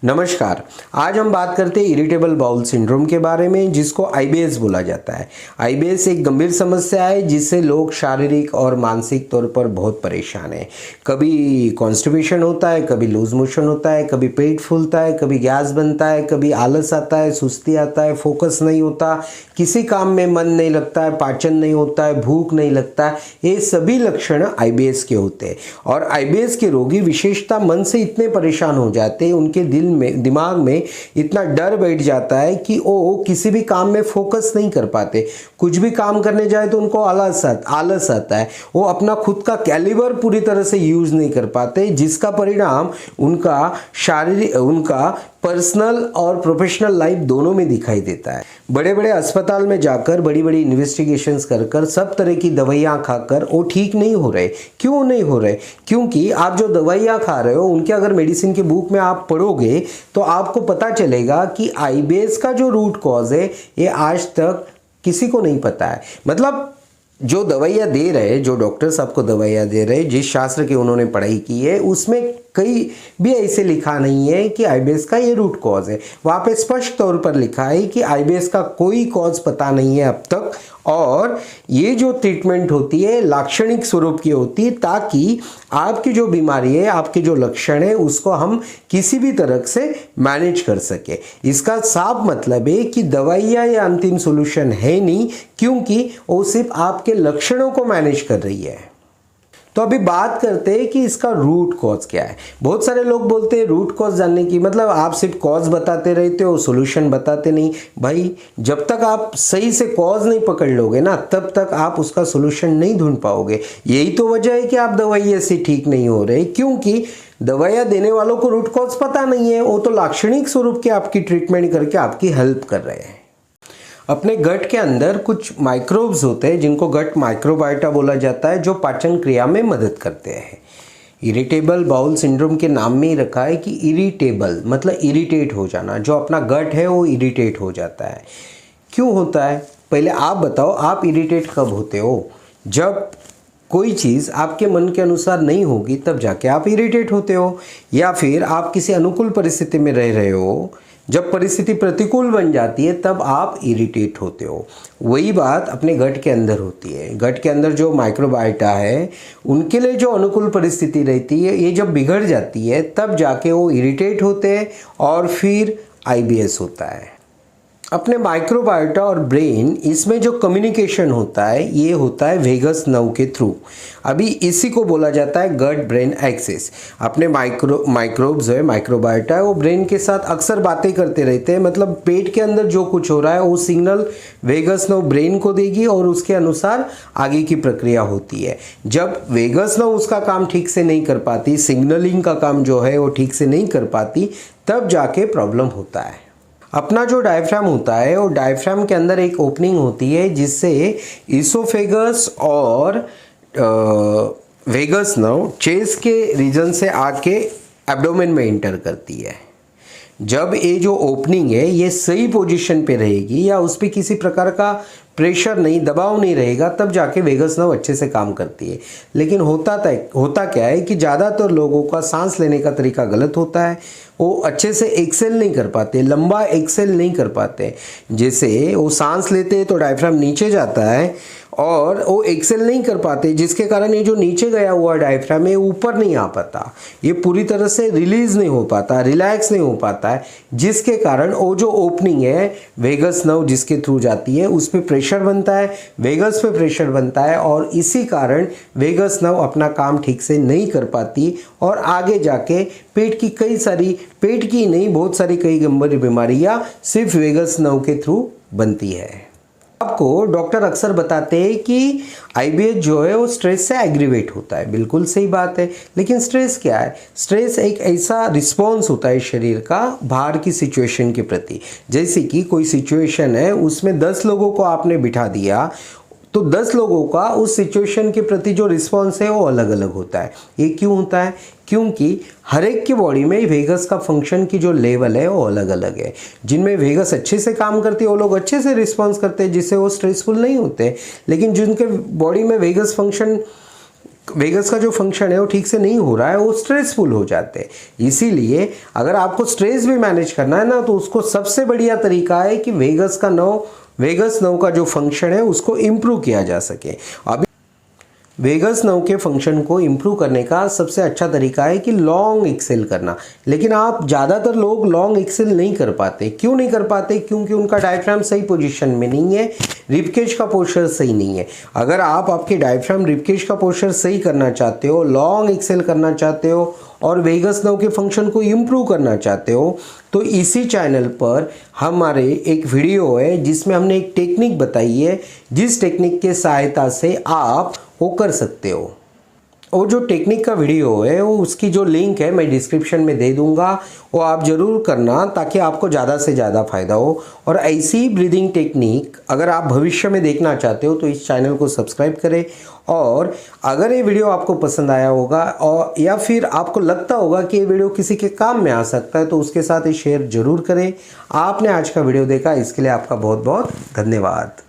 नमस्कार। आज हम बात करते हैं इरिटेबल बाउल सिंड्रोम के बारे में, जिसको आईबीएस बोला जाता है। आईबीएस एक गंभीर समस्या है जिससे लोग शारीरिक और मानसिक तौर पर बहुत परेशान हैं। कभी कॉन्स्टिपेशन होता है, कभी लूज मोशन होता है, कभी पेट फूलता है, कभी गैस बनता है, कभी आलस आता है, सुस्ती आता है, फोकस नहीं होता, किसी काम में मन नहीं लगता है, पाचन नहीं होता है, भूख नहीं लगता है। ये सभी लक्षण आईबीएस के होते हैं। और आईबीएस के रोगी विशेषता मन से इतने परेशान हो जाते हैं, उनके दिमाग में इतना डर बैठ जाता है कि वो किसी भी काम में फोकस नहीं कर पाते। कुछ भी काम करने जाए तो उनको आलस आता है। वो अपना खुद का कैलिबर पूरी तरह से यूज नहीं कर पाते, जिसका परिणाम उनका पर्सनल और प्रोफेशनल लाइफ दोनों में दिखाई देता है। बड़े बड़े अस्पताल में जाकर बड़ी बड़ी इन्वेस्टिगेशंस कर सब तरह की दवाइयाँ खाकर वो ठीक नहीं हो रहे। क्यों नहीं हो रहे? क्योंकि आप जो दवाइयाँ खा रहे हो उनके अगर मेडिसिन की बुक में आप पढ़ोगे तो आपको पता चलेगा कि आईबीएस का जो रूट कॉज है ये आज तक किसी को नहीं पता है। मतलब जो दवाइयाँ दे रहे, जो डॉक्टर्स आपको दवाइयाँ दे रहे, जिस शास्त्र की उन्होंने पढ़ाई की है उसमें कहीं भी ऐसे लिखा नहीं है कि आईबीएस का ये रूट कॉज है। वहाँ पे स्पष्ट तौर पर लिखा है कि आईबीएस का कोई कॉज पता नहीं है अब तक, और ये जो ट्रीटमेंट होती है लाक्षणिक स्वरूप की होती है, ताकि आपकी जो बीमारी है, आपके जो लक्षण है, उसको हम किसी भी तरह से मैनेज कर सके। इसका साफ मतलब है कि दवाइयाँ या अंतिम सॉल्यूशन है नहीं, क्योंकि वो सिर्फ आपके लक्षणों को मैनेज कर रही है। तो अभी बात करते हैं कि इसका रूट कॉज क्या है। बहुत सारे लोग बोलते हैं रूट कॉज जानने की मतलब आप सिर्फ कॉज बताते रहते हो, सॉल्यूशन बताते नहीं। भाई, जब तक आप सही से कॉज नहीं पकड़ लोगे ना, तब तक आप उसका सॉल्यूशन नहीं ढूंढ पाओगे। यही तो वजह है कि आप दवाई ऐसे ठीक नहीं हो रहे, क्योंकि दवाइयाँ देने वालों को रूट कॉज पता नहीं है। वो तो लाक्षणिक स्वरूप के आपकी ट्रीटमेंट करके आपकी हेल्प कर रहे हैं। अपने गट के अंदर कुछ माइक्रोब्स होते हैं जिनको गट माइक्रोबायोटा बोला जाता है, जो पाचन क्रिया में मदद करते हैं। इरिटेबल बाउल सिंड्रोम के नाम में ही रखा है कि इरिटेबल मतलब इरिटेट हो जाना। जो अपना गट है वो इरिटेट हो जाता है। क्यों होता है? पहले आप बताओ, आप इरिटेट कब होते हो? जब कोई चीज़ आपके मन के अनुसार नहीं होगी तब जाके आप इरिटेट होते हो, या फिर आप किसी अनुकूल परिस्थिति में रह रहे हो, जब परिस्थिति प्रतिकूल बन जाती है तब आप इरिटेट होते हो। वही बात अपने गट के अंदर होती है। गट के अंदर जो माइक्रोबायोटा है उनके लिए जो अनुकूल परिस्थिति रहती है, ये जब बिगड़ जाती है तब जाके वो इरिटेट होते हैं और फिर आईबीएस होता है। अपने माइक्रोबायोटा और ब्रेन, इसमें जो कम्युनिकेशन होता है ये होता है वेगस नर्व के थ्रू। अभी इसी को बोला जाता है गट ब्रेन एक्सिस। अपने माइक्रोब्स है, माइक्रोबायोटा है, वो ब्रेन के साथ अक्सर बातें करते रहते हैं। मतलब पेट के अंदर जो कुछ हो रहा है वो सिग्नल वेगस नर्व ब्रेन को देगी और उसके अनुसार आगे की प्रक्रिया होती है। जब वेगस नर्व उसका काम ठीक से नहीं कर पाती, सिग्नलिंग का काम जो है वो ठीक से नहीं कर पाती, तब जाके प्रॉब्लम होता है। अपना जो डायफ्राम होता है वो डायफ्राम के अंदर एक ओपनिंग होती है जिससे इसोफेगस और वेगस नर्व चेस्ट के रीजन से आके एब्डोमेन में एंटर करती है। जब ये जो ओपनिंग है ये सही पोजीशन पे रहेगी या उस पर किसी प्रकार का प्रेशर नहीं, दबाव नहीं रहेगा, तब जाके वेगस नर्व अच्छे से काम करती है। लेकिन होता क्या है कि ज़्यादातर लोगों का सांस लेने का तरीका गलत होता है। वो अच्छे से एक्सेल नहीं कर पाते, लंबा एक्सेल नहीं कर पाते। जैसे वो सांस लेते हैं तो डायफ्राम नीचे जाता है और वो एक्सेल नहीं कर पाते, जिसके कारण ये जो नीचे गया हुआ डायफ्राम है ऊपर नहीं आ पाता, ये पूरी तरह से रिलीज नहीं हो पाता, रिलैक्स नहीं हो पाता है, जिसके कारण वो जो ओपनिंग है वेगस नर्व जिसके थ्रू जाती है उस पर प्रेशर बनता है, वेगस पे प्रेशर बनता है, और इसी कारण वेगस नर्व अपना काम ठीक से नहीं कर पाती और आगे जाके पेट की नहीं बहुत सारी कई गंभीर बीमारियां सिर्फ वेगस नर्व के थ्रू बनती है। आपको डॉक्टर अक्सर बताते हैं कि आईबीएस जो है वो स्ट्रेस से एग्रीवेट होता है। बिल्कुल सही बात है, लेकिन स्ट्रेस क्या है? स्ट्रेस एक ऐसा रिस्पॉन्स होता है शरीर का बाहर की सिचुएशन के प्रति। जैसे कि कोई सिचुएशन है, उसमें 10 लोगों को आपने बिठा दिया, तो 10 लोगों का उस सिचुएशन के प्रति जो रिस्पॉन्स है वो अलग अलग होता है। ये क्यों होता है? क्योंकि हर एक की बॉडी में वेगस का फंक्शन की जो लेवल है वो अलग अलग है। जिनमें वेगस अच्छे से काम करती है वो लोग अच्छे से रिस्पॉन्स करते हैं, जिससे वो स्ट्रेसफुल नहीं होते। लेकिन जिनके बॉडी में वेगस फंक्शन वेगस का जो फंक्शन है वो ठीक से नहीं हो रहा है, वो स्ट्रेसफुल हो जाते हैं। इसीलिए अगर आपको स्ट्रेस भी मैनेज करना है ना, तो उसको सबसे बढ़िया तरीका है कि वेगस नर्व का जो फंक्शन है उसको इम्प्रूव किया जा सके। अभी वेगस नर्व के फंक्शन को इम्प्रूव करने का सबसे अच्छा तरीका है कि लॉन्ग एक्सेल करना। लेकिन आप ज़्यादातर लोग लॉन्ग एक्सेल नहीं कर पाते। क्यों नहीं कर पाते? क्योंकि उनका डायफ्राम सही पोजीशन में नहीं है, रिबकेज का पोस्चर सही नहीं है। अगर आप आपके डायफ्राम रिबकेज का पोस्चर सही करना चाहते हो, लॉन्ग एक्सेल करना चाहते हो और वेगस नर्व के फंक्शन को इम्प्रूव करना चाहते हो, तो इसी चैनल पर हमारे एक वीडियो है जिसमें हमने एक टेक्निक बताई है, जिस टेक्निक के सहायता से आप वो कर सकते हो। और जो टेक्निक का वीडियो है वो उसकी जो लिंक है मैं डिस्क्रिप्शन में दे दूंगा, वो आप ज़रूर करना ताकि आपको ज़्यादा से ज़्यादा फ़ायदा हो। और ऐसी ब्रीदिंग टेक्निक अगर आप भविष्य में देखना चाहते हो तो इस चैनल को सब्सक्राइब करें। और अगर ये वीडियो आपको पसंद आया होगा और या फिर आपको लगता होगा कि ये वीडियो किसी के काम में आ सकता है, तो उसके साथ ये शेयर ज़रूर करें। आपने आज का वीडियो देखा, इसके लिए आपका बहुत बहुत धन्यवाद।